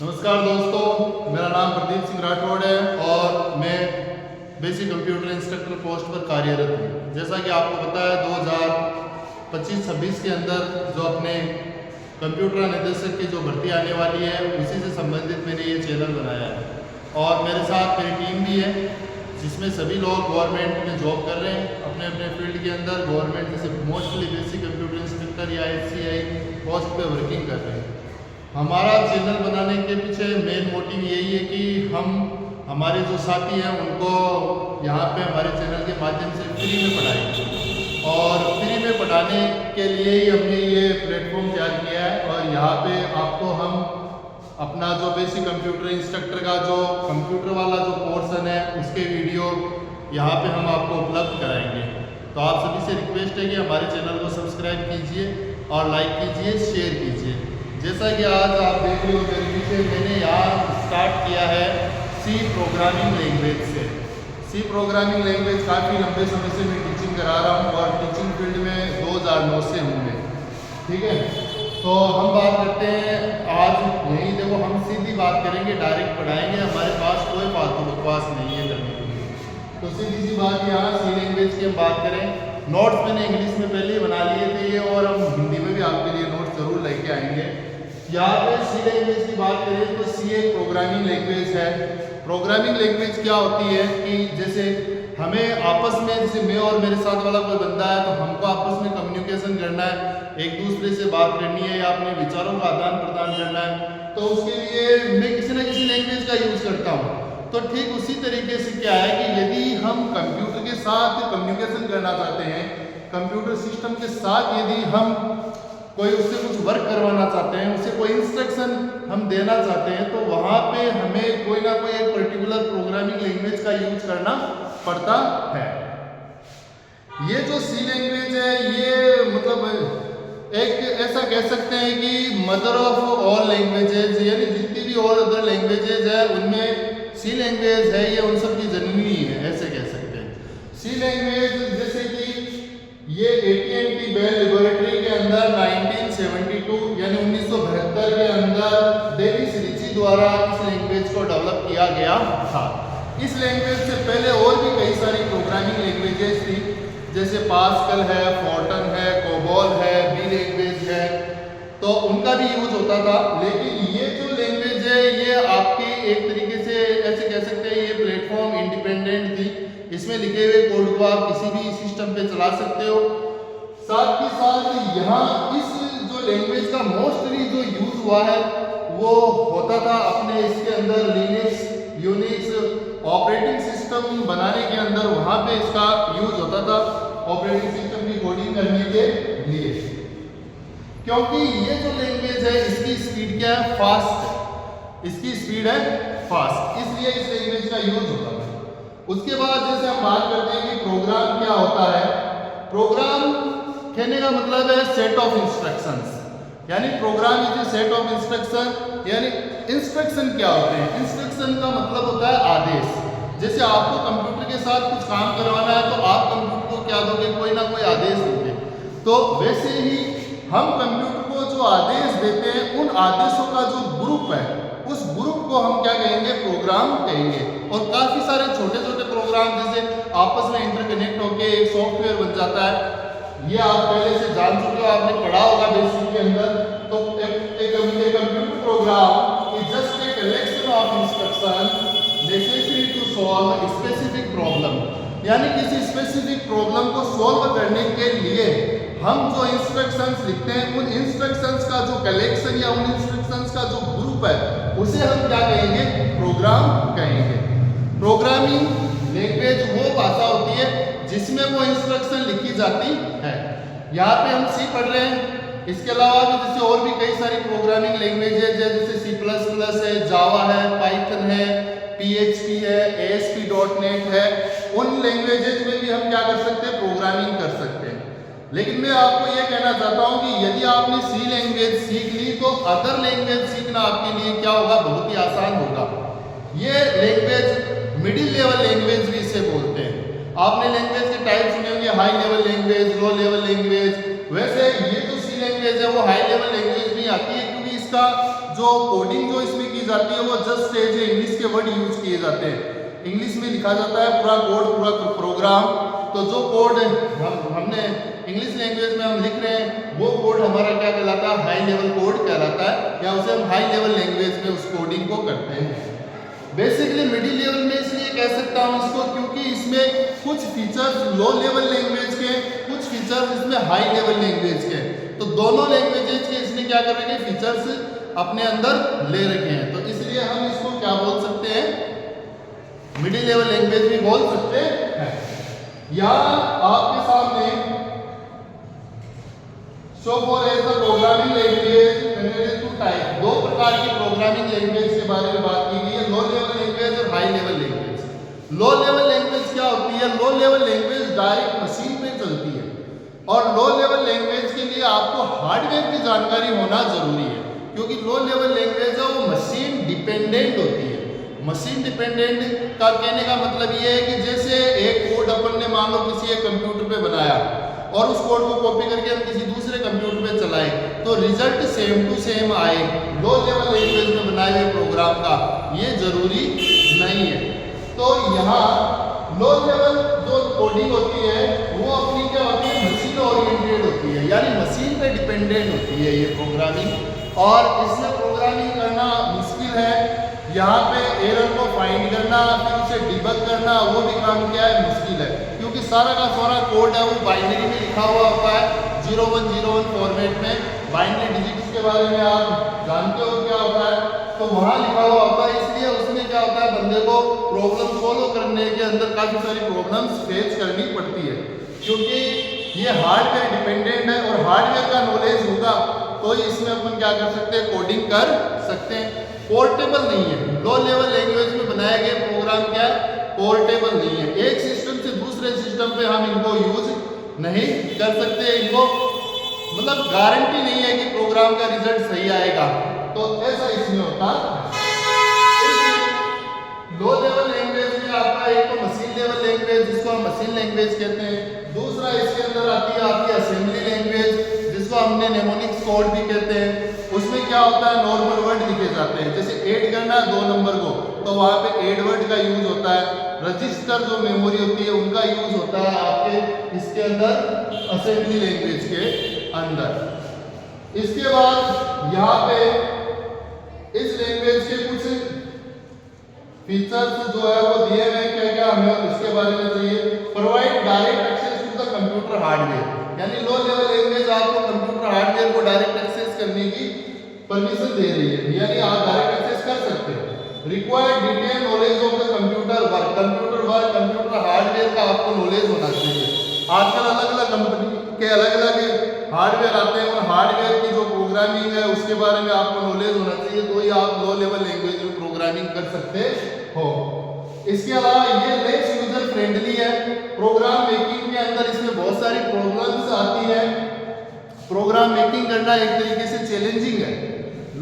नमस्कार दोस्तों, मेरा नाम प्रदीप सिंह राठौड़ है और मैं बेसिक कंप्यूटर इंस्ट्रक्टर पोस्ट पर कार्यरत हूँ। जैसा कि आपको पता है 2025-26 के अंदर जो अपने कंप्यूटर निदेशक की जो भर्ती आने वाली है उसी से संबंधित मैंने ये चैनल बनाया है और मेरे साथ मेरी टीम भी है जिसमें सभी लोग गवर्नमेंट में जॉब कर रहे हैं अपने अपने फील्ड के अंदर। गवर्नमेंट जैसे मोस्टली बेसिक कंप्यूटर इंस्ट्रक्टर या HCI पोस्ट पे वर्किंग कर रहे हैं। हमारा चैनल बनाने के पीछे मेन मोटिव यही है कि हम हमारे जो साथी हैं उनको यहाँ पे हमारे चैनल के माध्यम से फ्री में पढ़ाएंगे और फ्री में पढ़ाने के लिए ही हमने ये प्लेटफॉर्म तैयार किया है। और यहाँ पे आपको हम अपना जो बेसिक कंप्यूटर इंस्ट्रक्टर का जो कंप्यूटर वाला जो पोर्शन है उसके वीडियो यहाँ पे हम आपको उपलब्ध कराएंगे। तो आप सभी से रिक्वेस्ट है कि हमारे चैनल को सब्सक्राइब कीजिए और लाइक कीजिए, शेयर कीजिए। जैसा कि आज आप देख रहे हो मेरे पीछे, मैंने यहाँ स्टार्ट किया है सी प्रोग्रामिंग लैंग्वेज से। सी प्रोग्रामिंग लैंग्वेज काफ़ी लंबे समय से मैं टीचिंग करा रहा हूँ और टीचिंग फील्ड में 2009 से हूँ मैं। ठीक है, तो हम बात करते हैं आज यही। देखो, हम सीधी बात करेंगे, डायरेक्ट पढ़ाएंगे, हमारे पास कोई फालतू बकवास नहीं है करने के लिए। तो सीधी सी बात, यहाँ सी लैंग्वेज की हम बात करें, नोट्स मैंने इंग्लिश में पहले ही बना लिए थे ये और हम हिंदी में भी आपके लिए नोट्स जरूर लेके आएंगे। यहाँ पे सी लैंग्वेज की बात करें तो सी एक प्रोग्रामिंग लैंग्वेज है। प्रोग्रामिंग लैंग्वेज क्या होती है कि जैसे हमें आपस में, जैसे मैं और मेरे साथ वाला कोई बंदा है तो हमको आपस में कम्युनिकेशन करना है, एक दूसरे से बात करनी है या अपने विचारों का आदान प्रदान करना है, तो उसके लिए मैं किसी न किसी लैंग्वेज का यूज़ करता हूँ। तो ठीक उसी तरीके से क्या है कि यदि हम कंप्यूटर के साथ कम्युनिकेशन करना चाहते हैं, कंप्यूटर सिस्टम के साथ यदि हम कोई उससे कुछ वर्क करवाना चाहते हैं, उसे कोई इंस्ट्रक्शन हम देना चाहते हैं, तो वहाँ पे हमें कोई ना कोई एक पर्टिकुलर प्रोग्रामिंग लैंग्वेज का यूज करना पड़ता है। ये जो सी लैंग्वेज है ये मतलब एक ऐसा कह सकते हैं कि मदर ऑफ ऑल लैंग्वेजेज, यानी जितनी भी और अदर लैंग्वेजेज है उनमें सी लैंग्वेज है ये उन सब की जननी है, ऐसे कह सकते हैं। सी लैंग्वेज जैसे कि ये AT&T बेल लेबोरेटरी के अंदर 1972 यानी 1972 के अंदर डेविस रिची द्वारा इस लैंग्वेज को डेवलप किया गया था। इस लैंग्वेज से पहले और भी कई सारी प्रोग्रामिंग लैंग्वेजेस थी, जैसे पास्कल है, फोर्टन है, कोबॉल है, बी लैंग्वेज है, तो उनका भी यूज होता था। लेकिन ये जो लैंग्वेज है ये आपकी एक तरीके से ऐसे कह सकते हैं ये प्लेटफॉर्म इंडिपेंडेंट थी। इसमें लिखे हुए कोड को आप किसी भी सिस्टम पे चला सकते हो। साथ ही साथ यहाँ इस जो लैंग्वेज का मोस्टली जो यूज हुआ है वो होता था अपने इसके अंदर लिनक्स, यूनिक्स ऑपरेटिंग सिस्टम बनाने के अंदर, वहाँ पे इसका यूज होता था ऑपरेटिंग सिस्टम की कोडिंग करने के लिए। क्योंकि ये जो लैंग्वेज है इसकी स्पीड क्या है, फास्ट है, इसकी स्पीड है फास्ट, इसलिए इस लैंग्वेज का यूज होता है। उसके बाद जैसे हम बात करते हैं कि प्रोग्राम क्या होता है, प्रोग्राम कहने का मतलब है सेट ऑफ इंस्ट्रक्शंस, यानी program is a set of instruction. यानी इंस्ट्रक्शन क्या होते हैं, इंस्ट्रक्शन का मतलब होता है आदेश। जैसे आपको कंप्यूटर के साथ कुछ काम करवाना है तो आप कंप्यूटर को क्या दोगे, कोई ना कोई आदेश दोगे। तो वैसे ही हम कंप्यूटर को जो आदेश देते हैं उन आदेशों का जो ग्रुप है उस ग्रुप को हम क्या कहेंगे, प्रोग्राम कहेंगे। और काफी सारे छोटे छोटे प्रोग्राम जैसे आपस में इंटरकनेक्ट होकर एक सॉफ्टवेयर बन जाता है, ये आप पहले से जान चुके हो, आपने पढ़ा होगा बेसिक के अंदर। तो एक computer program is just a collection of instruction necessary to solve specific problem, यानी किसी स्पेसिफिक प्रॉब्लम को सॉल्व करने के लिए हम जो इंस्ट्रक्शंस लिखते हैं उन इंस्ट्रक्शंस का जो कलेक्शन या उन इंस्ट्रक्शंस का जो ग्रुप है उसे हम क्या कहेंगे, प्रोग्राम कहेंगे। प्रोग्रामिंग लैंग्वेज वो भाषा होती है जिसमें वो इंस्ट्रक्शन लिखी जाती है। यहाँ पे हम सी पढ़ रहे हैं, इसके अलावा भी जैसे और भी कई सारी प्रोग्रामिंग लैंग्वेजेज है, जैसे C++ है, जावा है, पाइथन है, PHP है, ASP.NET है। उन लैंग्वेजेज में भी हम क्या कर सकते हैं, प्रोग्रामिंग कर सकते हैं। लेकिन मैं आपको ये कहना चाहता हूँ कि यदि आपने सी लैंग्वेज सीख ली तो अदर लैंग्वेज सीखना आपके लिए क्या होगा, बहुत ही आसान होगा। ये लैंग्वेज मिडिल लेवल लैंग्वेज भी इसे बोलते हैं। आपने लैंग्वेज के टाइप सुने होंगे, हाई लेवल लैंग्वेज, लो लेवल लैंग्वेज। वैसे ये जो सी लैंग्वेज है वो हाई लेवल लैंग्वेज नहीं आती है, क्योंकि इसका जो कोडिंग जो इसमें की जाती है वो जस्ट एज ए इंग्लिश के वर्ड यूज किए जाते हैं। इंग्लिश में लिखा जाता है पूरा कोड, पूरा प्रोग्राम। तो जो कोड हमने इंग्लिश लैंग्वेज में हम लिख रहे हैं वो कोड हमारा क्या कहलाता है, हाई लेवल कोड कहलाता है, या उसे हम हाई लेवल लैंग्वेज में उस कोडिंग को करते हैं। बेसिकली मिडिल लेवल में इसलिए कह सकता हूँ इसको, क्योंकि इसमें कुछ फीचर्स लो लेवल लैंग्वेज के, कुछ फीचर्स इसमें हाई लेवल लैंग्वेज के, तो दोनों लैंग्वेजेस के इसने क्या कर रखे फीचर्स अपने अंदर ले रखे हैं। तो इसलिए हम इसको क्या बोल सकते हैं, मिडिल लेवल लैंग्वेज भी बोल सकते हैं। यहाँ आपके सामने show for as the programming language converted to type, दो प्रकार की प्रोग्रामिंग लैंग्वेज के बारे में बात की गई है, लो लेवल लैंग्वेज और हाई लेवल लैंग्वेज। लो लेवल लैंग्वेज क्या होती है, लो लेवल लैंग्वेज डायरेक्ट मशीन पे चलती है, और लो लेवल लैंग्वेज के लिए आपको हार्डवेयर की जानकारी होना जरूरी है, क्योंकि लो लेवल लैंग्वेज है वो मशीन डिपेंडेंट होती है। मशीन डिपेंडेंट का कहने का मतलब ये है कि जैसे एक कोड अपन ने मान लो किसी एक कंप्यूटर पे बनाया और उस कोड को कॉपी करके हम किसी दूसरे कंप्यूटर पे चलाए तो रिजल्ट सेम टू सेम आए, लो लेवल लैंग्वेज में बनाए हुए प्रोग्राम का ये जरूरी नहीं है। तो यहाँ लो लेवल जो कोडिंग होती है वो अपनी क्या होती है, मशीन ओरिएंटेड होती है, यानी मशीन पे डिपेंडेंट होती है ये प्रोग्रामिंग, और इसमें प्रोग्रामिंग करना मुश्किल है। यहाँ पे एरर को फाइंड करना फिर उसे डिबग करना वो भी काम क्या है, मुश्किल है, क्योंकि सारा का सारा कोड है वो बाइनरी में लिखा हुआ होता है, 0101 फॉर्मेट में। बाइनरी डिजिट्स के बारे में आप जानते हो क्या होता है, तो वहाँ लिखा हुआ होता है, इसलिए उसमें क्या होता है बंदे को प्रॉब्लम सोल्व करने के अंदर काफ़ी सारी प्रॉब्लम्स फेस करनी पड़ती है, क्योंकि ये हार्डवेयर डिपेंडेंट है, और हार्डवेयर का नॉलेज होगा तो इसमें अपन क्या कर सकते हैं, कोडिंग कर सकते हैं। पोर्टेबल नहीं है, लो लेवल लैंग्वेज में बनाए गए प्रोग्राम क्या पोर्टेबल नहीं है, एक सिस्टम से दूसरे सिस्टम पे हम इनको यूज नहीं कर सकते, इनको मतलब गारंटी नहीं है कि प्रोग्राम का रिजल्ट सही आएगा, तो ऐसा इसमें होता है। लो लेवल लैंग्वेज में आपका एक तो मशीन लेवल लैंग्वेज जिसको हम मशीन लैंग्वेज कहते हैं, दूसरा इसके अंदर आती है आपकी असेंबली लैंग्वेज जिसको हमने नेमोनिक्स कोड भी कहते हैं। उसमें क्या होता है, नॉर्मल वर्ड लिखे जाते हैं, जैसे ऐड करना है 2 नंबर को तो वहाँ पे ऐड वर्ड का यूज होता है, रजिस्टर जो मेमोरी होती है उनका यूज होता है आपके इसके अंदर असेंबली लैंग्वेज के अंदर। इसके बाद यहाँ पे इस लैंग्वेज के कुछ फीचर्स जो है वो दिए गए, क्या क्या हमें इसके बारे में चाहिए। Provide direct access to the computer hardware, यानी लो लेवल लैंग्वेज आपको कंप्यूटर हार्डवेयर को डायरेक्ट एक्सेस करने की परमिशन दे रही है, यानी आप डायरेक्ट एक्सेस कर सकते हैं। Required detail knowledge of the computer work, computer hardware का आपको नॉलेज होना चाहिए। आजकल अलग अलग कंपनी के अलग अलग हार्डवेयर आते हैं, और हार्डवेयर की जो प्रोग्रामिंग है उसके बारे में आपको नॉलेज होना चाहिए, तो ही आप लो लेवल लैंग्वेज में प्रोग्रामिंग कर सकते हो। इसके अलावा ये लेस यूजर फ्रेंडली है, प्रोग्राम मेकिंग के अंदर इसमें बहुत सारी प्रॉब्लम्स आती है, प्रोग्राम मेकिंग करना एक तरीके से चैलेंजिंग है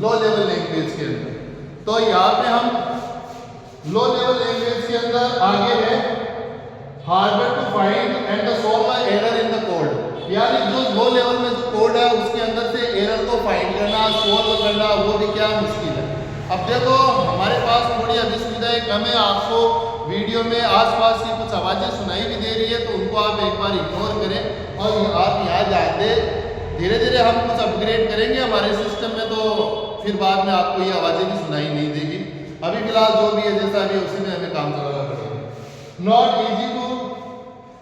लो लेवल लैंग्वेज के अंदर। तो यहाँ पे हम लो लेवल लैंग्वेज के अंदर आगे है hardware to find and solve error in the code, यानी जो लो लेवल में जो कोड है उसके अंदर से एरर को फाइंड करना, सॉल्व करना वो भी क्या मुश्किल है। अब देखो हमारे पास थोड़ी अभी सुविधाएं कम है, आपको वीडियो में आसपास की कुछ आवाज़ें सुनाई भी दे रही है, तो उनको आप एक बार इग्नोर करें, और आप यहाँ ध्यान दें, धीरे धीरे हम कुछ अपग्रेड करेंगे हमारे सिस्टम में, तो फिर बाद में आपको ये आवाज़ें भी सुनाई नहीं देगी। अभी फिलहाल जो भी है जैसा भी उसी में हमें काम चलाना पड़ेगा। Not easy to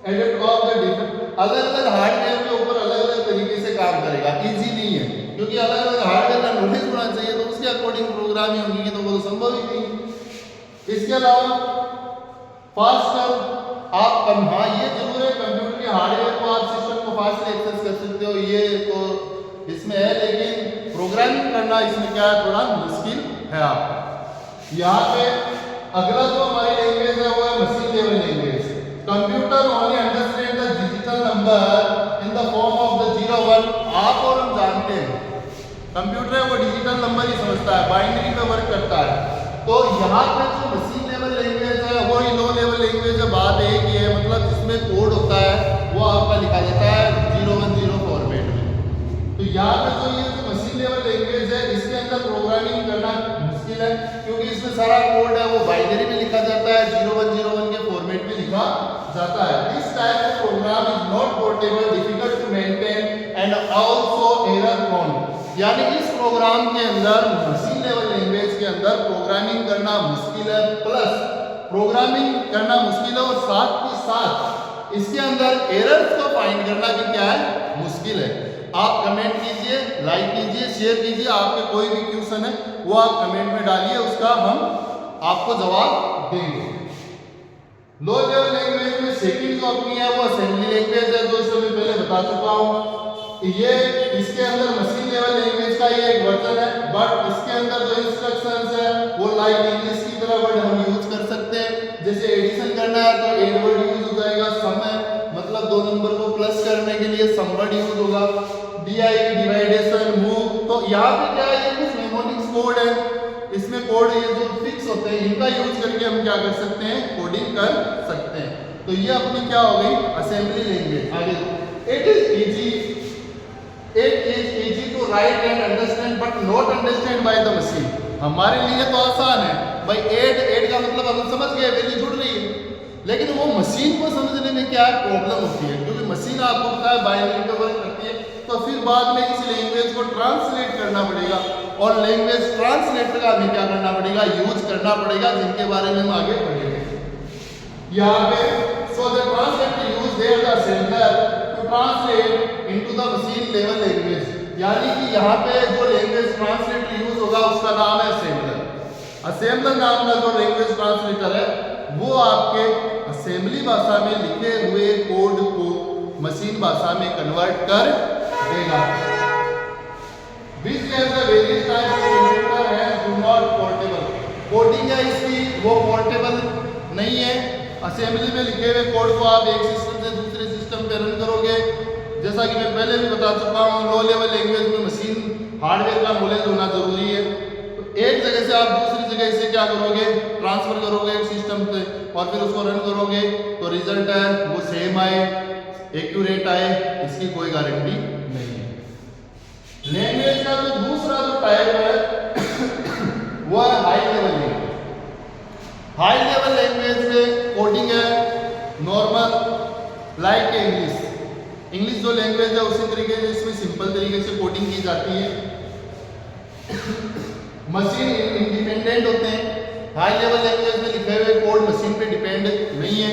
edit of the different, अलग अलग हार्डवेयर के ऊपर अलग अलग तरीके से काम करेगा, ईजी नहीं है, क्योंकि अलग अलग हार्डवेयर का नॉलेज होना चाहिए, तो उसके अकॉर्डिंग प्रोग्रामिंग होगी, तो वो तो संभव ही नहीं। इसके अलावा फास्टर आप हाँ ये जरूर है, कंप्यूटर के हार्डवेयर को आप सिस्टम को फास्ट एक्सेस कर सकते हो, ये तो इसमें है, लेकिन प्रोग्रामिंग करना इसमें क्या है, थोड़ा मुश्किल है। आप यहाँ पे अगला जो हमारी लैंग्वेज है वो है machine level language. Computer only understand the digital number in the form of the 0-1। आप और हम जानते हैं कंप्यूटर है वो डिजिटल नंबर ही समझता है, बाइनरी पे वर्क करता है। तो यहाँ पे जो मशीन लेवल लैंग्वेज है वो ही लो लेवल लैंग्वेज है, बात एक ही है, मतलब जिसमें कोड होता है वो आपका लिखा जाता है 010 फॉर्मेट में। तो यहाँ सारा कोड है वो बाइनरी में लिखा जाता है, 0101 के फॉर्मेट में लिखा जाता है। This type of program is not portable, difficult to maintain and also error prone. यानी इस प्रोग्राम के अंदर मशीन लेवल लैंग्वेज के अंदर प्रोग्रामिंग करना मुश्किल है, प्लस प्रोग्रामिंग करना मुश्किल है और साथ ही साथ इसके अंदर एरर्स को फाइंड करना भी क्या है, मुश्किल है। आप कमेंट कीजिए, लाइक कीजिए, शेयर कीजिए, आपके कोई भी क्वेश्चन है वो आप कमेंट में डालिए, उसका हम आपको जवाब देंगे। लो लेवल लैंग्वेज में सेकंड जो अपनी है वो असेंबली लैंग्वेज है, जो इसमें पहले बता चुका हूं। ये इसके अंदर मशीन लेवल लैंग्वेज का ये एक वर्जन है, बट इसके अंदर जो इंस्ट्रक्शंस है वो लाइक इंग्लिश की तरह वर्ड हम यूज कर सकते हैं। जैसे एडिशन करना है तो एड वर्ड यूज हो जाएगा, सम है मतलब दो नंबर को प्लस करने के लिए सम वर्ड यूज होगा, डीआईवी डिवाइडेशन, मूव। तो यहाँ पे क्या है, ये कुछ मेमोनिक्स कोड है, इसमें कोड ये जो फिक्स होते हैं इनका यूज करके हम क्या कर सकते हैं, कोडिंग कर सकते हैं। तो ये अपनी क्या हो गई, असेंबली लैंग्वेज। आगे it is easy to write and understand but not understand by the machine. हमारे लिए तो आसान है भाई, एड का मतलब हम समझ गए, वैल्यू जुड़ रही है, लेकिन वो मशीन को समझने में क्या प्रॉब्लम होती है, क्योंकि मशीन आपको पता है बाइनरी पे वर्क करती है, तो फिर बाद में इस लैंग्वेज को ट्रांसलेट करना पड़ेगा, और लैंग्वेज ट्रांसलेटर का हमें क्या करना पड़ेगा, यूज करना पड़ेगा, जिनके बारे में हम आगे पढ़ेंगे। यहाँ पे so the translator use there the assembler to translate into the machine level language. यानी कि यहाँ पे जो लैंग्वेज ट्रांसलेटर यूज होगा उसका नाम है असेंबलर। असेंबलर नाम का जो लैंग्वेज ट्रांसलेटर है वो आपके असेंबली भाषा में लिखे हुए कोड को मशीन भाषा में कन्वर्ट कर देगा। Which has the various types of computer and do not portable। Coding है इसकी वो पोर्टेबल नहीं है। असेंबली में लिखे हुए कोड को आप एक सिस्टम से दूसरे सिस्टम पे रन करोगे। जैसा कि मैं पहले भी बता चुका हूँ, लो लेवल लैंग्वेज में मशीन हार्डवेयर का नॉलेज होना जरूरी है। तो एक जगह से आप दूसरी जगह इसे क्या करोगे, ट्रांसफर करोगे एक सिस्टम पे, और फिर उसको रन करोगे तो रिजल्ट है वो सेम आए, एक्यूरेट आए, इसकी कोई गारंटी नहीं है। लैंग्वेज का जो दूसरा जो टाइप है वो है high level language. High level language में कोडिंग है नॉर्मल लाइक इंग्लिश। इंग्लिश जो लैंग्वेज है उसी तरीके से इसमें सिंपल तरीके से कोडिंग की जाती है। मशीन इंडिपेंडेंट होते हैं। हाई लेवल लैंग्वेज में लिखे हुए कोड मशीन पे डिपेंड नहीं है।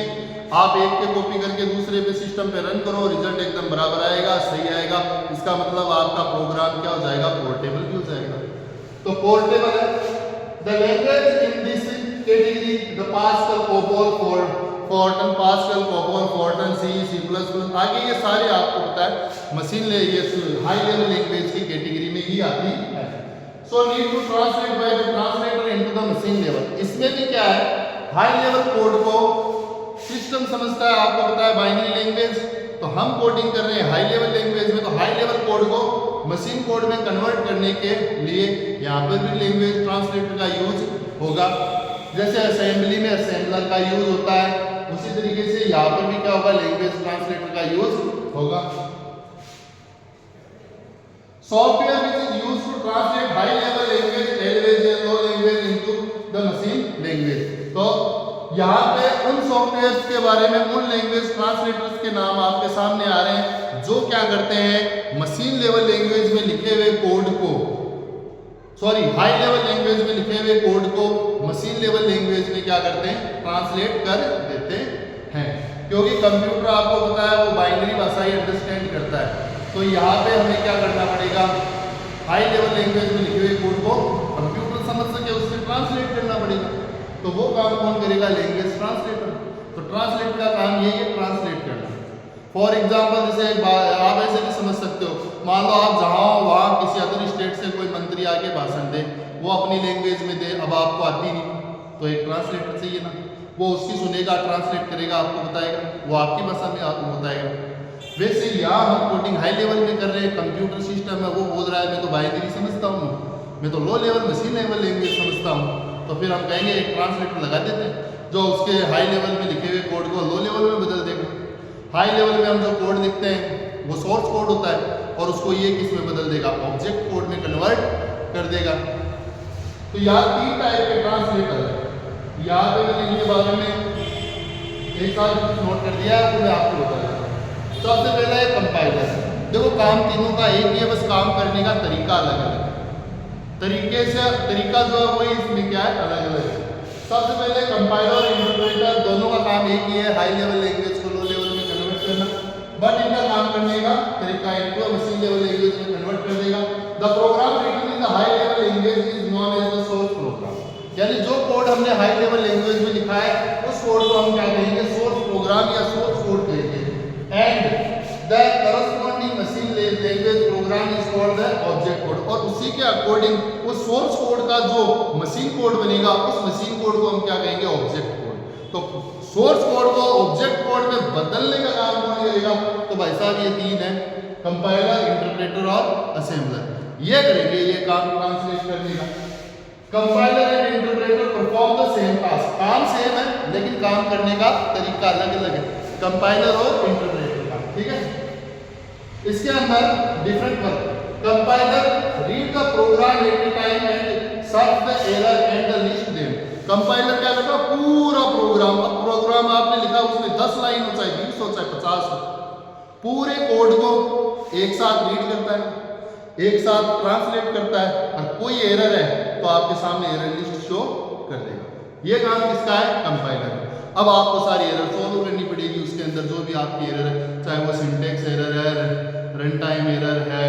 आप एक पे कॉपी करके दूसरे पे सिस्टम पे रन करो, रिजल्ट एकदम बराबर आएगा, सही आएगा। इसका मतलब आपका प्रोग्राम क्या हो जाएगा, पोर्टेबल भी हो जाएगा। तो पोर्टेबल है। The language in this category the pascal, COBOL, Fortran, pascal, COBOL, Fortran, C++, आगे ये सारे आपको पता है मशीन ले ये हाई लेवल लैंग्वेज की कैटेगरी में ही आती है। So need to translate by the translator into the machine level. इसमें भी क्या है, हाई लेवल कोड को सिस्टम समझता है, आपको पता है बाइनरी लैंग्वेज, तो हम कोडिंग कर रहे हैं हाई लेवल लैंग्वेज में, तो हाई लेवल कोड को मशीन कोड में कन्वर्ट करने के लिए यहाँ पर भी लैंग्वेज ट्रांसलेटर का यूज होगा। जैसे असेंबली में असेंबलर का यूज होता है, उसी तरीके से यहाँ पर भी क्या होगा, लैंग्वेज ट्रांसलेटर का यूज होगा। Software which is used to translate high level language and low language into the machine language. तो यहाँ पे उन सॉफ्टवेयर्स के बारे में, उन लैंग्वेज ट्रांसलेटर्स के नाम आपके सामने आ रहे हैं जो क्या करते हैं, मशीन लेवल लैंग्वेज में लिखे हुए कोड को, सॉरी हाई लेवल लैंग्वेज में लिखे हुए कोड को मशीन लेवल लैंग्वेज में क्या करते हैं, ट्रांसलेट कर देते हैं। क्योंकि कंप्यूटर आपको पता है वो बाइनरी भाषा ही अंडरस्टैंड करता है, तो यहाँ पे हमें क्या करना पड़ेगा, हाई लेवल लैंग्वेज में लिखे हुए कोड को कंप्यूटर समझ सके उससे ट्रांसलेट करना पड़ेगा। तो वो काम कौन करेगा, लैंग्वेज ट्रांसलेटर। तो ट्रांसलेटर का काम यही है, ट्रांसलेट करना। फॉर एग्जाम्पल जैसे आप ऐसे भी समझ सकते हो, मान लो आप जहाँ हो वहाँ किसी अदर स्टेट से कोई मंत्री आके भाषण दे, वो अपनी लैंग्वेज में दे, अब आपको आती नहीं, तो एक ट्रांसलेटर चाहिए ना, वो उसकी सुनेगा, ट्रांसलेट करेगा, आपको बताएगा, वो आपकी भाषा में आपको बताएगा। वैसे यहाँ हम कोडिंग हाई लेवल में कर रहे हैं, कंप्यूटर सिस्टम है, वो बोल रहा है मैं तो बाइनरी समझता हूँ, मैं तो low level machine level language समझता हूँ, तो फिर हम कहेंगे एक ट्रांसलेटर लगा देते हैं जो उसके हाई लेवल में लिखे हुए कोड को लो लेवल में बदल देगा। हाई लेवल में हम जो कोड लिखते हैं वो सोर्स कोड होता है, और उसको ये किस में बदल देगा, ऑब्जेक्ट कोड में कन्वर्ट कर देगा। तो यहाँ 3 टाइप के ट्रांसलेटर है। यहाँ पे मैंने इनके बारे में एक साथ नोट कर दिया तो मैं आपको बता रहा हूँ। सबसे पहला है कंपाइलर। देखो काम तीनों का एक ही है, बस काम करने का तरीका अलग अलग है। तरीका जो है वही इसमें क्या है, अलग अलग है। सबसे पहले कंपाइलर और इंटरप्रेटर दोनों का काम एक ही है, हाई लेवल लैंग्वेज को लो लेवल में कन्वर्ट करना। बट इनका काम करने का तरीका इनको मशीन लेवल लैंग्वेज में कन्वर्ट कर देगा। The program written in the high level language is known as the source program. यानी जो कोड हमने हाई लेवल लैंग्वेज में लिखा है उस कोड को हम क्या कहेंगे, सोर्स प्रोग्राम या सोर्स कोड कहेंगे। And the corresponding machine language program is called the object code. और उसी के अकॉर्डिंग उस सोर्स कोड का जो मशीन कोड बनेगा उस मशीन कोड को हम क्या कहेंगे, ऑब्जेक्ट कोड। तो सोर्स कोड को ऑब्जेक्ट कोड में बदलने का काम कौन करेगा, तो भाई साहब ये 3 है, कंपाइलर, इंटरप्रेटर और असेंबलर। ये करेंगे ये काम ट्रांसलेट करने का। Compiler and interpreter perform the same task. काम सेम है लेकिन काम करने का तरीका अलग अलग है, कंपाइलर और इंटरप्रेटर का। ठीक है, इसके अंदर different work. Compiler read the program at a time and search the error and the list them. Compiler क्या करता है, पूरा प्रोग्राम, अब प्रोग्राम आपने लिखा उसमें 10 लाइन हो चाहे 20 हो चाहे 50 हो, पूरे कोड को एक साथ रीड करता है, एक साथ ट्रांसलेट करता है, और कोई एरर है तो आपके सामने एरर लिस्ट शो कर देगा। ये काम किसका है, कंपाइलर है। अब आपको सारी एरर सॉल्व करनी पड़ेगी, उसके अंदर जो भी आपकी एरर है, चाहे वो सिंटेक्स एरर है, रन टाइम एरर है,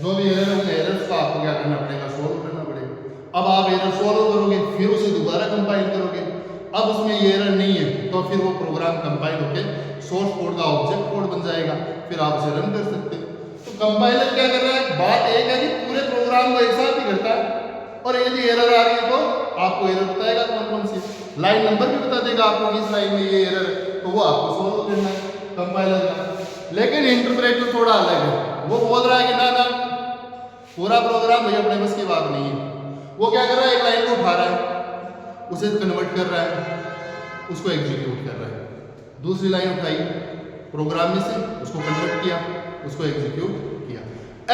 जो भी एरर है उन एरर्स को आपको क्या करना पड़ेगा, सोल्व करना पड़ेगा। अब आप एरर सोल्व करोगे फिर उसे दोबारा कंपाइल करोगे। अब उसमें ये एरर नहीं है तो फिर वो प्रोग्राम कंपाइल होकर सोर्स कोड का ऑब्जेक्ट कोड बन जाएगा, फिर आप उसे रन कर सकते हो। तो कंपाइलर क्या कर रहा है, बात एक है कि पूरे प्रोग्राम को एक साथ ही करता है, और यदि एरर आ रही है तो आपको एरर बताएगा कौन कौन सी, लाइन नंबर भी बता देगा आपको किस लाइन में ये एरर है, तो वो आपको सोल्व करना है कंपाइलर का। लेकिन इंटरप्रेटर थोड़ा अलग है, वो बोल रहा है कि ना पूरा प्रोग्राम भैया अपने बस की बात नहीं है। वो क्या कर रहा है, एक लाइन को उठा रहा है, उसे कन्वर्ट कर रहा है, उसको एग्जीक्यूट कर रहा है। दूसरी लाइन उठाई प्रोग्राम में से, उसको कन्वर्ट किया, उसको एग्जीक्यूट किया,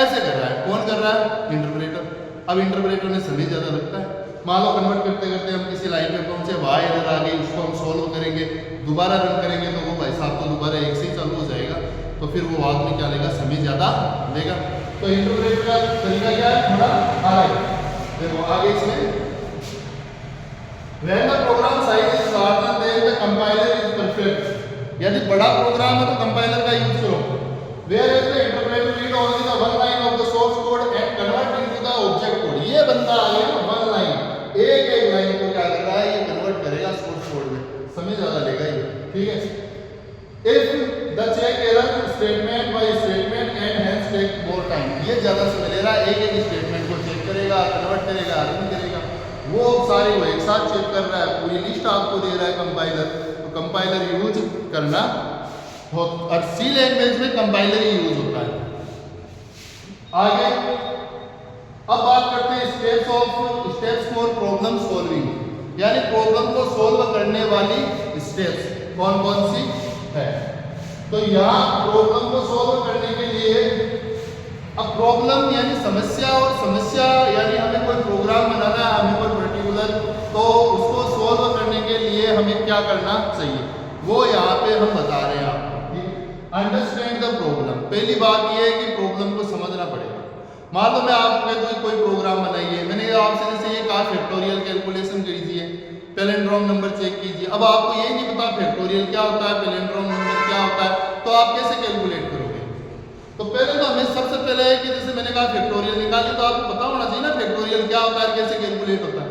ऐसे कर रहा है। कौन कर रहा है, इंटरप्रेटर। अब इंटरप्रेटर में समय ज़्यादा लगता है। मान लो कन्वर्ट करते करते हम किसी लाइन पे पहुंचे, वहाँ एरर आ गई, उसको हम सोल्व करेंगे, दोबारा रन करेंगे तो वो भाई साहब तो दोबारा एक से ही चालू हो जाएगा, तो फिर वो बाद में क्या लेगा, समय ज़्यादा लेगा। तो इंटरप्रेटर का तरीका क्या है, थोड़ा अलग है। देखो आगे इसमें when the program size is larger then the compiler is perfect। यदि बड़ा प्रोग्राम है तो कंपाइलर का यूज करो। whereas the interpreter read only the one line of the source code and convert into the object code। ये बंदा आ गया ना, वन लाइन, एक एक लाइन को क्या कर रहा है, ये कन्वर्ट करेगा सोर्स कोड में, समय ज्यादा लेगा ये। ठीक है, if the check error statement by statement and hence take more time। ये ज्यादा समय ले रहा है, एक एक स्टेटमेंट को चेक करेगा, कन्वर्ट करेगा, रन करेगा, वो सारे वो एक साथ चेक कर रहा है, पूरी लिस्ट आपको दे रहा है कंपाइलर। तो कंपाइलर यूज करना हो, और सी लैंग्वेज में कंपाइलर ही यूज होता है। आगे अब बात करते हैं स्टेप्स फॉर प्रॉब्लम सॉल्विंग, यानी प्रॉब्लम को सॉल्व करने वाली स्टेप्स कौन कौन सी है। तो यहाँ प्रॉब्लम को सॉल्व करने के लिए, अब प्रॉब्लम यानी समस्या, और समस्या यानी हमें कोई प्रोग्राम बनाना है, हमें कोई पर्टिकुलर, तो उसको सॉल्व करने के लिए हमें क्या करना चाहिए, वो यहाँ पे हम बता रहे हैं आपको। Understand the problem. पहली बात ये है कि प्रॉब्लम को समझना पड़ेगा। मान लो मैं आपको कोई प्रोग्राम बनाइए, मैंने आपसे जैसे ये कहा फैक्टोरियल कैलकुलेशन कीजिए, पैलिंड्रोम नंबर चेक कीजिए। अब आपको ये नहीं पता फैक्टोरियल क्या होता है, पैलिंड्रोम नंबर क्या होता है, तो आप कैसे कैलकुलेट करोगे। तो पहले तो हमें सबसे पहले है कि जैसे मैंने कहा फैक्टोरियल निकाली, तो आपको पता होना चाहिए ना फैक्टोरियल क्या होता है, कैसे कैलकुलेट होता है,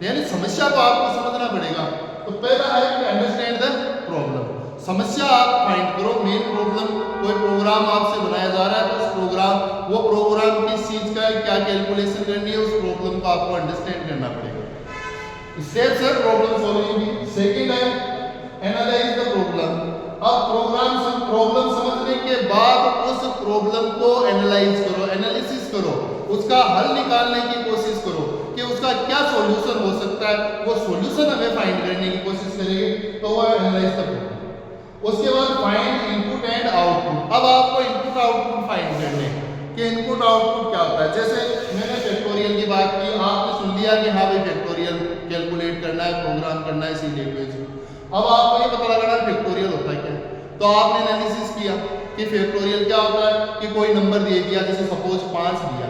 यानी समस्या को आपको समझना पड़ेगा। तो पहला है कि अंडरस्टैंड द प्रॉब्लम, समस्या आप फाइंड करो, मेन प्रॉब्लम। कोई प्रोग्राम आपसे बनाया जा रहा है तो उस वो प्रोग्राम किस चीज का है, क्या कैलकुलेशन करनी है, उस प्रॉब्लम को आपको अंडरस्टैंड करना पड़ेगा। स्टेप्स है प्रॉब्लम सॉल्विंग की। सेकंड है एनालाइज द प्रॉब्लम। अब प्रॉब्लम समझने के बाद उस प्रॉब्लम को एनालाइज करो, एनालिसिस करो, उसका हल निकालने की कोशिश करो कि उसका क्या सॉल्यूशन हो सकता है। वो सॉल्यूशन हमें फाइंड करने की कोशिश करेंगे, तो वो एनालाइज द प्रॉब्लम। उसके बाद फाइंड इनपुट एंड आउटपुट। अब आपको इनपुट आउटपुट फाइंड करने कि इनपुट आउटपुट क्या होता है। जैसे मैंने फैक्टोरियल की बात की, आपने सुन लिया कि हाँ भाई फैक्टोरियल कैलकुलेट करना है, प्रोग्राम करना है सी लैंग्वेज में। अब आपको ये पता लगाना है फैक्टोरियल होता है क्या। तो आपने एनालिसिस किया कि फैक्टोरियल क्या होता है कि कोई नंबर दे दिया, जैसे सपोज 5 दिया,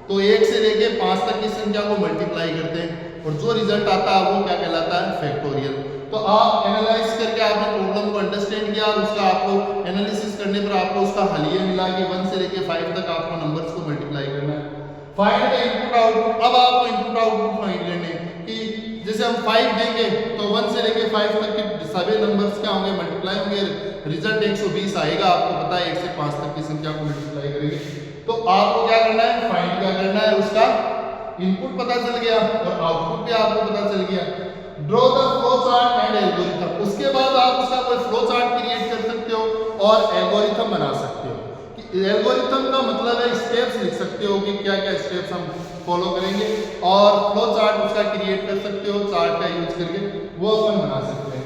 तो 1 से लेके 5 तक की संख्या को मल्टीप्लाई करते हैं और जो रिजल्ट आता है वो क्या कहलाता है फैक्टोरियल। तो आप एनालाइज करके आपने प्रॉब्लम को अंडरस्टैंड किया और उसका आपको एनालिसिस करने पर आपको उसका हल ये मिला कि 1 से लेके 5 तक आपको नंबर्स को मल्टीप्लाई करना है। Find the input output. अब आपको इनपुट आउटपुट फाइंड करने कि जैसे हम 5 देंगे तो 1 से लेके 5 तक के सभी नंबर्स क्या होंगे मल्टीप्लाई होंगे, रिजल्ट 120 आएगा। आपको पता है 1 से 5 तक की संख्या को मल्टीप्लाई करेंगे। तो आपको क्या करना है, फाइंड क्या करना है, उसका इनपुट पता चल गया और आउटपुट भी आपको पता चल गया। Draw the flow chart and algorithm. उसके बाद आप उसका कोई फ्लो चार्ट क्रिएट कर सकते हो और एल्गोरिथम बना सकते हो। एल्गोरिथम का मतलब है स्टेप्स लिख सकते हो कि क्या क्या स्टेप्स हम फॉलो करेंगे और फ्लो चार्ट उसका क्रिएट कर सकते हो, चार्ट का यूज करके वो अपन बना सकते हैं।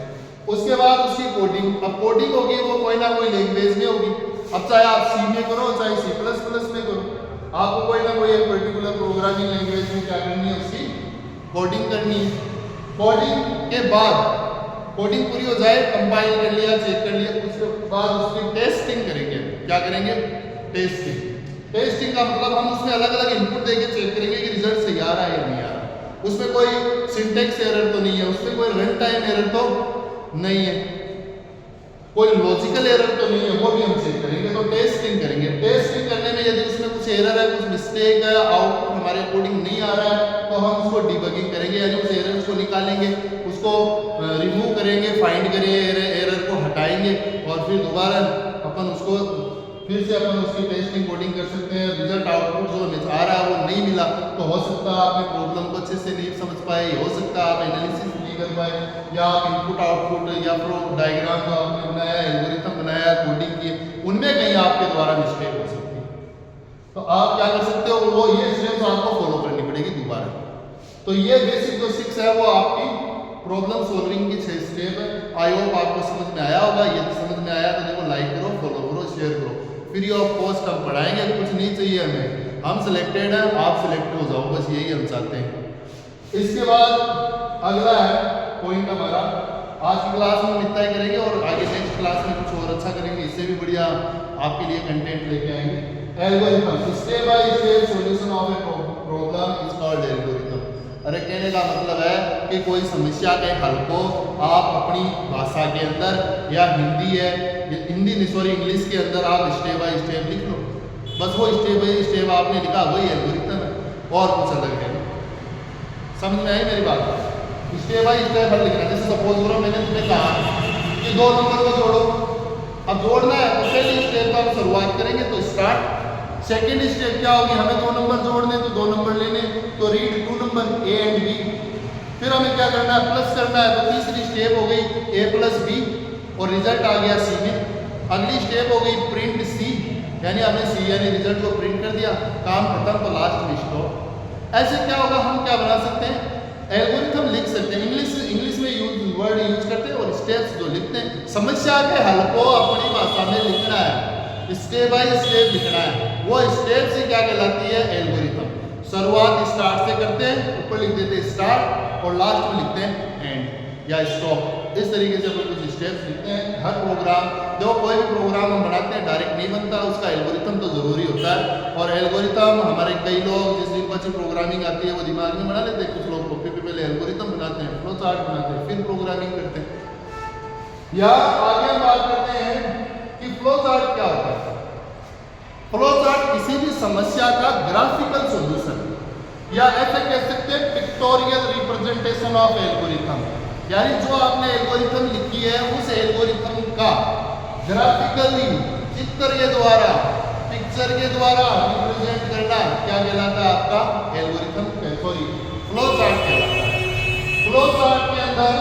उसके बाद उसकी कोडिंग। अब कोडिंग होगी वो कोई ना कोई लैंग्वेज में होगी। अब चाहे आप सी में करो चाहे C++ में करो, आपको कोई ना कोई एक पर्टिकुलर प्रोग्रामिंग लैंग्वेज में क्या करनी है, उसकी कोडिंग करनी है। कोडिंग के बाद कोडिंग पूरी हो जाए, कंपाइल कर लिया, चेक कर लिया, उसके बाद उसकी टेस्टिंग करेंगे। क्या करेंगे, टेस्टिंग। टेस्टिंग का मतलब हम उसमें अलग अलग इनपुट देके चेक करेंगे कि रिजल्ट सही आ रहा है या नहीं आ रहा। उसमें कोई सिंटेक्स एरर तो नहीं है, उसमें कोई रन टाइम एरर तो नहीं है, कोई लॉजिकल एरर तो नहीं है, वो भी हम चेक करेंगे। तो टेस्टिंग करेंगे। टेस्टिंग करने में यदि उसमें कुछ एरर है, कुछ मिस्टेक है, आउटपुट हमारे अकॉर्डिंग नहीं आ रहा है, तो हम उसको डिबगिंग करेंगे, यानी उस एरर को निकालेंगे, उसको रिमूव करेंगे, फाइंड करेंगे, एरर को हटाएंगे और फिर दोबारा अपन उसको फिर से अपन उसकी टेस्टिंग कोडिंग कर सकते हैं। रिजल्ट आउटपुट जो आ रहा है वो नहीं मिला तो हो सकता है आपने प्रॉब्लम को अच्छे से नहीं समझ पाए, हो सकता है आप एनालिसिस नहीं कर पाए, या आप इनपुट आउटपुट या फिर डायग्राम जो आपने बनाया, एल्गोरिथम बनाया, कोडिंग की, उनमें कहीं आपके द्वारा मिस्टेक हो सकती है। तो आप क्या कर सकते हो, वो ये स्टेप्स आपको फॉलो करनी पड़ेगी दोबारा। तो ये बेसिक जो 6 है वो आपकी प्रॉब्लम सॉल्विंग की 6 स्टेप है। आई होप आपको समझ में आया होगा। यदि समझ में आया तो देखो लाइक करो, फॉलो करो, शेयर करो। फ्री ऑफ कॉस्ट हम पढ़ाएंगे, कुछ नहीं चाहिए हमें, हम सिलेक्टेड हैं, आप सिलेक्ट हो जाओ, बस यही हम चाहते हैं। इसके बाद अगला है पॉइंट हमारा, आज की क्लास में हम इतना ही करेंगे और आगे नेक्स्ट क्लास में कुछ और अच्छा करेंगे, इससे भी बढ़िया आपके लिए कंटेंट लेके आएंगे। Algorithm, step by step solution of a problem is called algorithm. अरे कहने का मतलब है कि कोई समस्या के हल को आप अपनी भाषा के अंदर, या हिंदी है, हिंदी नहीं सॉरी इंग्लिश के अंदर आप स्टेप बाय स्टेप लिख लो। बस वो स्टेप बाय स्टेप आपने लिखा वही एल्गोरिथम है, और कुछ अलग है। समझ में आई मेरी बात? स्टेप बाय स्टेप हल लिखना। जैसे सपोज करो मैंने तुम्हें कहा कि 2 नंबर को जोड़ो, अब जोड़ना है तो पहले स्टेप का हम शुरुआत करेंगे, तो स्टार्ट। सेकेंड स्टेप क्या होगी, हमें 2 नंबर जोड़ने, तो 2 नंबर लेने, तो read 2 number A and B। फिर हमें क्या करना है, प्लस करना है, तो तीसरी स्टेप हो गई A प्लस B और रिजल्ट आ गया C में। अगली स्टेप हो गई प्रिंट C, यानी हमने C यानी रिजल्ट को प्रिंट कर दिया, काम खत्म, तो लास्ट में स्टॉप। ऐसे क्या होगा, हम क्या बना सकते हैं, एल्गोरिथम लिख सकते हैं। इंग्लिश में वर्ड यूज करते हैं और स्टेप्स जो लिखते हैं, समस्या के हल को अपनी भाषा में लिखना है, स्टेप बाय स्टेप लिखना है। वो स्टेप से क्या कहलाती है, एल्गोरिथम। शुरुआत स्टार्ट से करते हैं, ऊपर लिख देते हैं स्टार्ट और लास्ट में लिखते हैं एंड या स्टॉप। इस तरीके से अपन कुछ स्टेप्स लिखते हैं। हर प्रोग्राम, जो कोई भी प्रोग्राम हम बनाते हैं डायरेक्ट नहीं बनता, उसका एल्गोरिथम तो जरूरी होता है। और एल्गोरिथम हमारे कई लोग जिस जिनको अच्छी प्रोग्रामिंग आती है वो दिमाग में बना लेते हैं, कुछ लोग कॉपी पे पहले एल्गोरिथम बनाते हैं, फ्लो चार्ट बनाते हैं, फिर प्रोग्रामिंग करते हैं। या आगे हम बात करते हैं कि फ्लो चार्ट क्या होता है। फ्लो चार्ट किसी भी समस्या का ग्राफिकल सॉल्यूशन, या ऐसे कह सकते हैं पिक्टोरियल रिप्रेजेंटेशन ऑफ एल्गोरिथम, यानी जो आपने एल्गोरिथम लिखी है उस एल्गोरिथम का ग्राफिकली चित्र के द्वारा, पिक्चर के द्वारा रिप्रेजेंट करना क्या कहलाता है, आपका एल्गोरिथम, सॉरी फ्लो चार्ट कहलाता है। फ्लो चार्ट के अंदर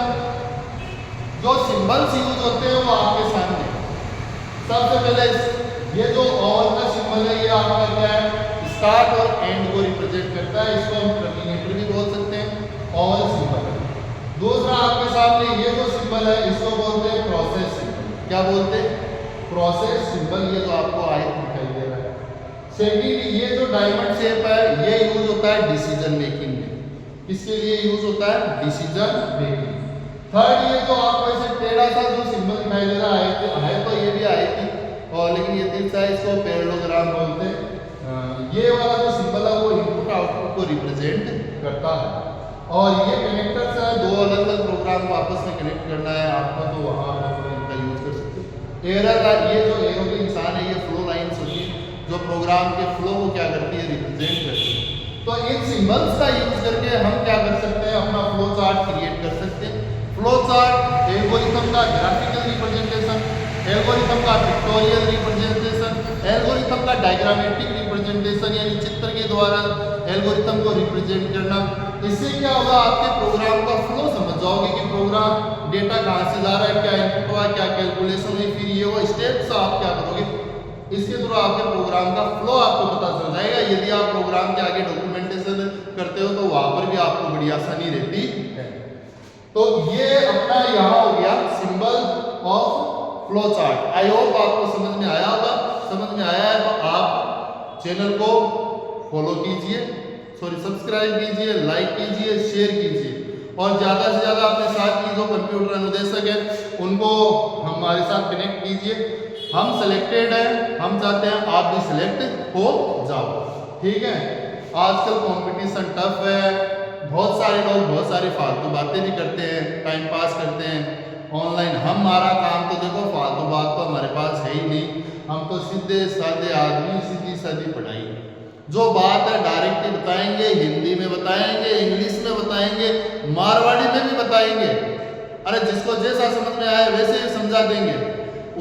जो सिंबल्स यूज होते हैं वो आपके सामने। सबसे पहले ये जो और का सिंबल है ये आपका क्या है, स्टार्ट और एंड को रिप्रेजेंट करता है, इसको हम टर्मिनेटर भी बोल सकते हैं, और सिंबल। दूसरा आपके सामने ये जो सिंबल है इसको बोलते हैं प्रोसेस सिंबल। क्या बोलते हैं, प्रोसेस सिंबल, ये जो आपको आयत दिखाई दे रहा है। सेकंड, ये जो डायमंड शेप है ये यूज होता है डिसीजन मेकिंग में। किसके लिए यूज होता है? Decision making. थर्ड, ये जो आपको ऐसे टेढ़ा सा जो सिंबल दिखाई दे रहा है तो ये भी आई थी, और लेकिन ये तीसरा इसको पैरेललोग्राम बोलते हैं। ये वाला जो सिंबल है वो इनपुट आउटपुट को रिप्रेजेंट करता है, और ये कनेक्टर्स है, दो अलग अलग प्रोग्राम को आपस में कनेक्ट करना है आपको, तो वहाँ आप इनका यूज कर सकते हो। एरर, ये जो एरो के इंसान है, ये फ्लो लाइन्स होती है जो प्रोग्राम के फ्लो को क्या करती है? रिप्रेजेंट करती है। तो इन सिंबल्स का यूज करके हम क्या कर सकते हैं? अपना फ्लो चार्ट क्रिएट कर सकते हैं। फ्लो चार्ट एल्गोरिथम का ग्राफिकल रिप्रेजेंटेशन, एल्गोरिथम का पिक्टोरियल रिप्रेजेंटेशन, एल्गोरिथम का डायग्रामेटिक रिप्रेजेंटेशन यानी चित्र के द्वारा एल्गोरिथम को रिप्रेजेंट करना। इससे क्या होगा? आपके प्रोग्राम का फ्लो समझ जाओगे कि प्रोग्राम डेटा कहाँ से जा रहा है, क्या इनपुट हुआ, क्या कैलकुलेशन हुई, फिर ये वो स्टेप्स आप क्या करोगे, इसके थ्रू आपके प्रोग्राम का फ्लो आपको पता चल जाएगा। यदि आप प्रोग्राम के आगे डॉक्यूमेंटेशन करते हो तो वहां पर भी आपको बड़ी आसानी रहती है। तो ये अपना यहाँ हो गया symbol of flow chart. I hope आपको समझ में आया होगा। समझ में आया है तो आप चैनल को फॉलो कीजिए, सब्सक्राइब कीजिए, लाइक कीजिए, शेयर कीजिए, और ज़्यादा से ज़्यादा अपने साथ की जो कंप्यूटर अनुदेशक है उनको हमारे साथ कनेक्ट कीजिए। हम सिलेक्टेड हैं, हम चाहते हैं आप भी सिलेक्ट हो जाओ, ठीक है। आजकल कंपटीशन टफ है, बहुत सारे लोग बहुत सारी फालतू बातें भी करते हैं, टाइम पास करते हैं ऑनलाइन। हमारा काम तो देखो, फालतू बात तो हमारे पास है ही नहीं, हम तो सीधे साधे आदमी, सीधी सादी पढ़ाई, जो बात है डायरेक्ट ही बताएंगे, हिंदी में बताएंगे, इंग्लिश में बताएंगे, मारवाड़ी में भी बताएंगे। अरे जिसको जैसा समझ में आए वैसे ही समझा देंगे।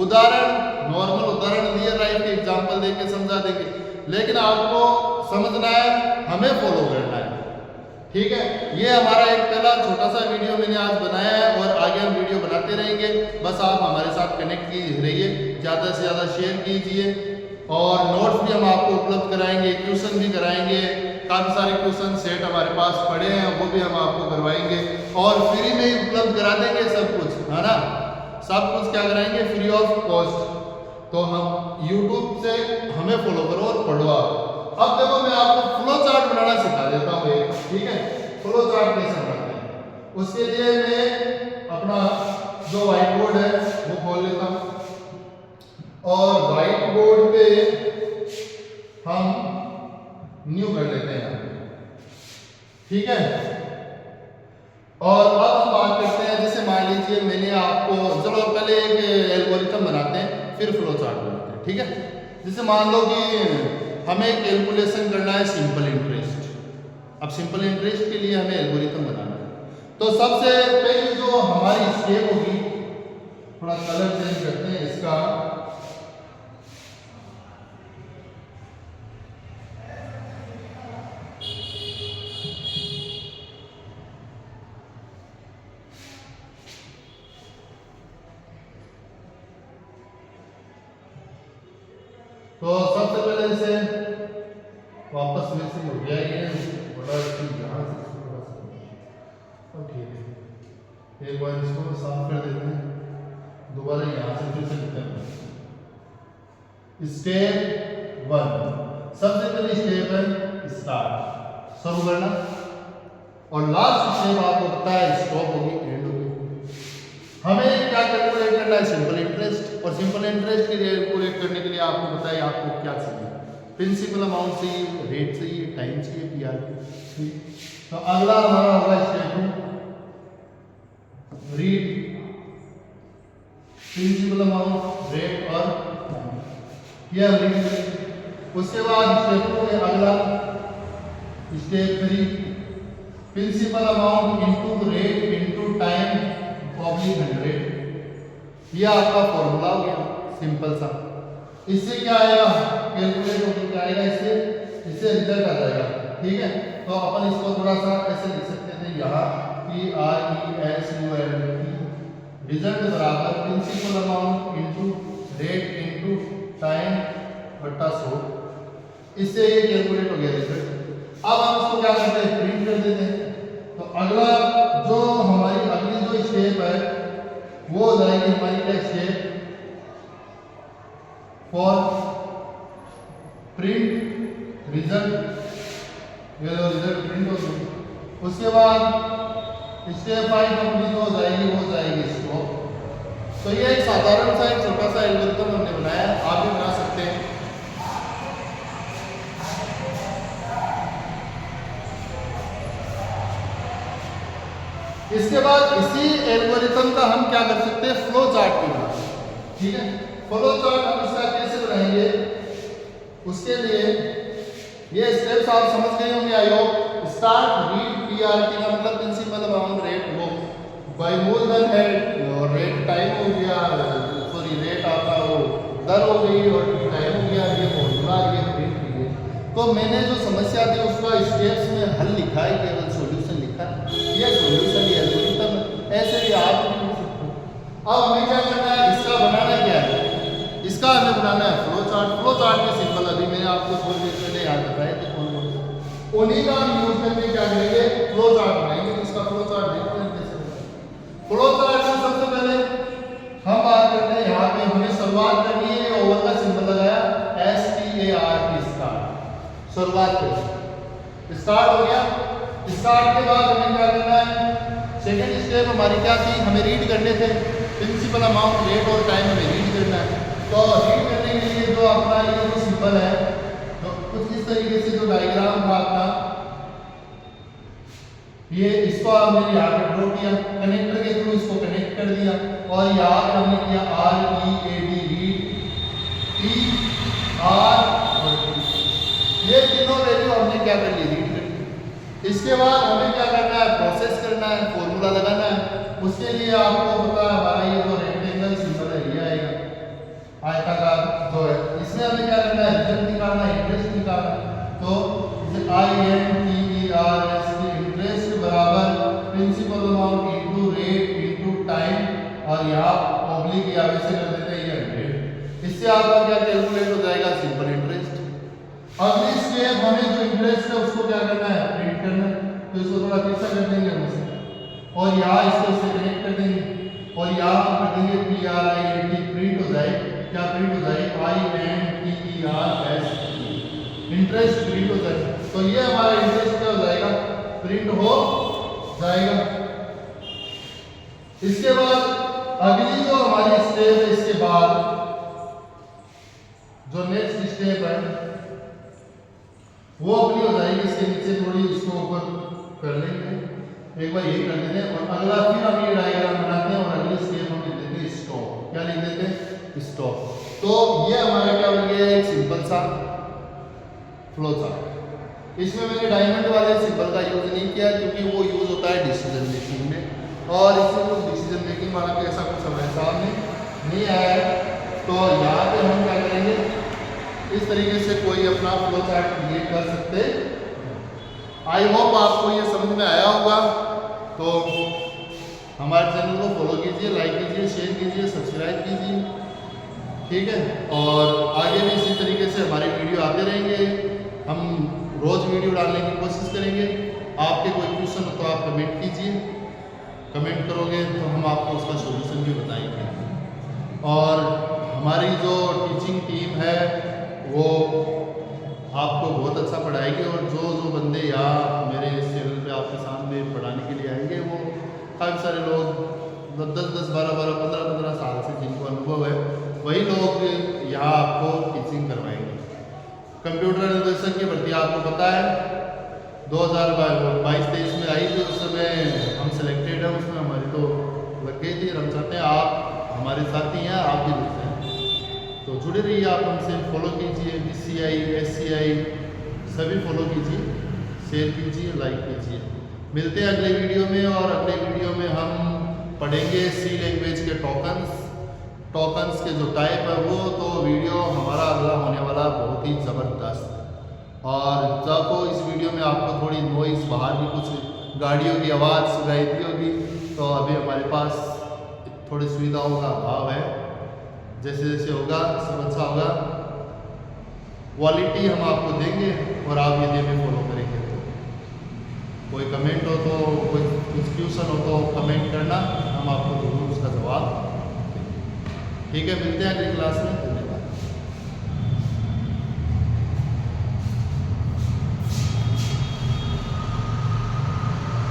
उदाहरण, नॉर्मल उदाहरण रियल लाइफ के एग्जांपल देके समझा देंगे, लेकिन आपको समझना है, हमें फॉलो करना है, ठीक है। ये हमारा एक पहला छोटा सा वीडियो मैंने आज बनाया है, और आगे हम वीडियो बनाते रहेंगे। बस आप हमारे साथ कनेक्ट रहिए, ज़्यादा से ज़्यादा शेयर कीजिए, और नोट्स भी हम आपको उपलब्ध कराएंगे, ट्यूशन भी कराएंगे। काफ़ी सारे ट्यूशन सेट हमारे पास पड़े हैं, वो भी हम आपको करवाएंगे, और फ्री में ही उपलब्ध करा देंगे सब कुछ, है ना। सब कुछ क्या कराएंगे? Free of cost. तो हम YouTube से हमें फॉलो करो और पढ़ो आप। अब देखो मैं आपको फ्लो चार्ट बनाना सिखा देता हूँ एक, ठीक है। फ्लो चार्ट कैसे बनाते हैं उसके लिए मैं अपना जो व्हाइट बोर्ड है वो खोल लेता हूँ, और व्हाइट बोर्ड पे हम न्यू कर लेते हैं, ठीक है। और अब हम बात करते हैं, जैसे मान लीजिए मैंने आपको, चलो पहले एक एल्गोरिथम बनाते हैं फिर फ्लो चार्ट बनाते हैं, ठीक है। जैसे मान लो कि हमें कैलकुलेशन करना है सिंपल इंटरेस्ट। अब सिंपल इंटरेस्ट के लिए हमें एल्गोरिथम बनाना है, तो सबसे पहले जो हमारी स्टेप होगी, थोड़ा कलर चेंज करते हैं इसका, तो सबसे पहले इसे वापस में से हो गया ये बड़ा यहाँ से ओके, एक बार इसको साफ कर देते हैं, दोबारा यहाँ से फिर से लिखते हैं। स्टेप 1, सबसे पहली स्टेप है स्टार्ट, शुरू करना, और लास्ट स्टेप आपको पता है स्टॉप होगी, एंड होगी। हमें क्या कैलकुलेट करना है? सिंपल इंटरेस्ट, और सिंपल इंटरेस्ट की कैलकुलेट करने के लिए आपको पता है आपको क्या चाहिए, प्रिंसिपल अमाउंट चाहिए, रेट चाहिए, टाइम चाहिए, पीआर चाहिए। तो अगला हमारा होगा step read principal amount, rate और टाइम, रीड करेंगे। उसके बाद स्टेप 2 में अगला step 3 principal amount into rate into time oblique 100। ये आपका फॉर्मूला हो गया सिंपल सा। इससे क्या आएगा? कैलकुलेट होकर क्या आएगा? इससे रिजल्ट आ जाएगा, ठीक है। तो अपन इसको थोड़ा सा ऐसे लिख सकते थे यहाँ, PRESULT, रिजल्ट बराबर principal amount into rate into time बट्टा 100। इससे ये कैलकुलेट हो गया रिजल्ट। अब हम इसको क्या करते हैं? प्रिंट कर देते हैं। तो अगला जो हमारी अगली जो स्टेप है वो हो जाएगी हमारी क्या स्टेप? फॉर प्रिंट रिजल्ट, ये रिजल्ट प्रिंट हो गया। उसके बाद स्टेप 5 कंप्लीट हो जाएगी स्टॉप। तो ये एक साधारण सा एक छोटा सा एल्गोरिथम हमने बनाया, आप भी बना सकते हैं। इसके बाद इसी एल्गोरिथम का हम क्या कर सकते हैं, फ्लो चार्ट भी बना सकते हैं। ठीक है, फ्लो चार्ट हम इसका कैसे बनाएंगे, उसके लिए ये स्टेप्स आप समझ गए होंगे I hope. Start read PRT का मतलब प्रिंसिपल अमाउंट रेट वो बाय मोर देन हेड, और रेट टाइम हो गया, सॉरी रेट आपका वो दर हो गई, और टाइम हो गया, ये फॉर्मूला ये प्रिंट कीजिए। तो मैंने जो समस्या थी उसका स्टेप्स में हल लिखा है, केवल सॉल्यूशन लिखा है। ये सॉल्यूशन ये एल्गोरिथम ऐसे भी आप भी लिख सकते हो। अब हमें क्या करना है, इसका बनाना क्या है, इसका हमें बनाना है फ्लो चार्ट। फ्लो चार्ट के सिंबल अभी मैंने आपको थोड़ी देर पहले याद बताया थे कौन कौन से, उन्हीं का हम यूज करके क्या करेंगे, फ्लो चार्ट बनाएंगे। तो इसका फ्लो चार्ट देखते हैं कैसे बनाएंगे। फ्लो चार्ट में सबसे पहले हम बात करते हैं, यहाँ पे हमें शुरुआत करनी है, ओवर का सिंबल लगाया START स्टार्ट, शुरुआत पे स्टार्ट हो गया। स्टार्ट के बाद हमें क्या करना है, सेकेंड स्टेप हमारी क्या थी, हमें रीड करने थे प्रिंसिपल अमाउंट रेट और टाइम हमें रीड करना है। तो रीड करने के लिए जो अपना ये जो सिंबल है, तो कुछ इस तरीके से जो डायग्राम था अपना, ये इसको हमने यहाँ पे ड्रॉ किया, कनेक्टर के थ्रू इसको कनेक्ट कर दिया, और यहाँ पे हमने किया READ रीड, TR और T, ये तीनों वैल्यू हमने क्या कर ली, रीड कर ली। इसके बाद हमें क्या करना है, प्रोसेस करना है, फॉर्मूला लगाना है। उसके लिए आपको पता है हमारा ये जो रेक्टेंगल सिंबल है ये आएगा, आयताकार जो है, इसमें हमें क्या करना है, रिजल्ट निकालना है, इंटरेस्ट निकालना है। तो इसे INTEREST इंटरेस्ट बराबर principal amount into rate into time, और यहाँ ऑब्लिक या वैसे कर देते हैं ये 100। इससे आपका क्या कैलकुलेट हो जाएगा, सिंपल इंटरेस्ट। अगली स्टेप हमें जो इंटरेस्ट है उसको क्या करना है, प्रिंट करना है। तो इसको थोड़ा कैसा कर देंगे हम इसे, और यहाँ इसको इससे कनेक्ट कर देंगे, और यहाँ हम कर देंगे PRINT, प्रिंट हो जाए, क्या प्रिंट हो जाए, INTEREST, इंटरेस्ट प्रिंट हो जाए। तो ये हमारा इंटरेस्ट क्या हो जाएगा, प्रिंट हो जाएगा। इसके बाद अगली जो हमारी स्टेप है, इसके बाद जो नेक्स्ट स्टेप है वो अपनी हो जाएगी, इसके नीचे थोड़ी इसको ऊपर कर लेंगे, एक बार ये कर देते हैं, और अगला फिर हम ये डायग्राम बनाते हैं, और अगली स्टेप हम लिख देते हैं स्टॉप। क्या लिख देते हैं, स्टॉप। तो ये हमारा क्या बन गया, एक सिंपल सा फ्लो चार्ट। इसमें मैंने डायमंड वाले सिंबल का यूज नहीं किया, क्योंकि वो यूज होता है डिसीजन मेकिंग में, और इसमें कुछ डिसीजन मेकिंग वाला कैसा कुछ हमारे सामने नहीं आया है। तो यहाँ पे हम क्या करेंगे, इस तरीके से कोई अपना फ्लो चार्ट क्रिएट कर सकते। आई होप आपको ये समझ में आया होगा। तो हमारे चैनल को फॉलो कीजिए, लाइक कीजिए, शेयर कीजिए, सब्सक्राइब कीजिए, ठीक है। और आगे भी इसी तरीके से हमारे वीडियो आते रहेंगे, हम रोज़ वीडियो डालने की कोशिश करेंगे। आपके कोई क्वेश्चन हो तो आप कमेंट कीजिए, कमेंट करोगे तो हम आपको उसका सॉल्यूशन भी बताएंगे। और हमारी जो टीचिंग टीम है वो आपको बहुत अच्छा पढ़ाएगी, और जो बंदे यहाँ मेरे इस चैनल पे आपके सामने पढ़ाने के लिए आएंगे वो काफ़ी सारे लोग 10-10, 12-12, 15-15 साल से जिनको अनुभव है, वही लोग यहाँ आपको टीचिंग करवाएंगे। कंप्यूटर निर्देशक की भर्ती आपको पता है 2022-23 में आई थी, उस समय हम सिलेक्टेड हैं, उसमें हमारी तो लग गई थी। हम चाहते हैं आप हमारे साथी हैं, आप भी लग जाएँ, तो जुड़े रहिए, आप हमसे फॉलो कीजिए, BCI SCI सभी फॉलो कीजिए, शेयर कीजिए, लाइक कीजिए। मिलते हैं अगले वीडियो में, और अगले वीडियो में हम पढ़ेंगे C लैंग्वेज के टोकन्स के जो टाइप है वो। तो वीडियो हमारा अगला होने वाला बहुत ही ज़बरदस्त। और जब वो इस वीडियो में आपको थोड़ी नॉइस, बाहर भी कुछ गाड़ियों की आवाज़ सुनाई दी होगी, तो अभी हमारे पास थोड़ी सुविधाओं का अभाव है। जैसे जैसे होगा सब अच्छा होगा, क्वालिटी हम आपको देंगे, और आप यदि हमें फॉलो करेंगे तो कोई कमेंट हो तो, कोई कुछ क्वेश्चन हो तो कमेंट करना, हम आपको जरूर उसका जवाब देंगे। ठीक है, मिलते हैं अगली क्लास में।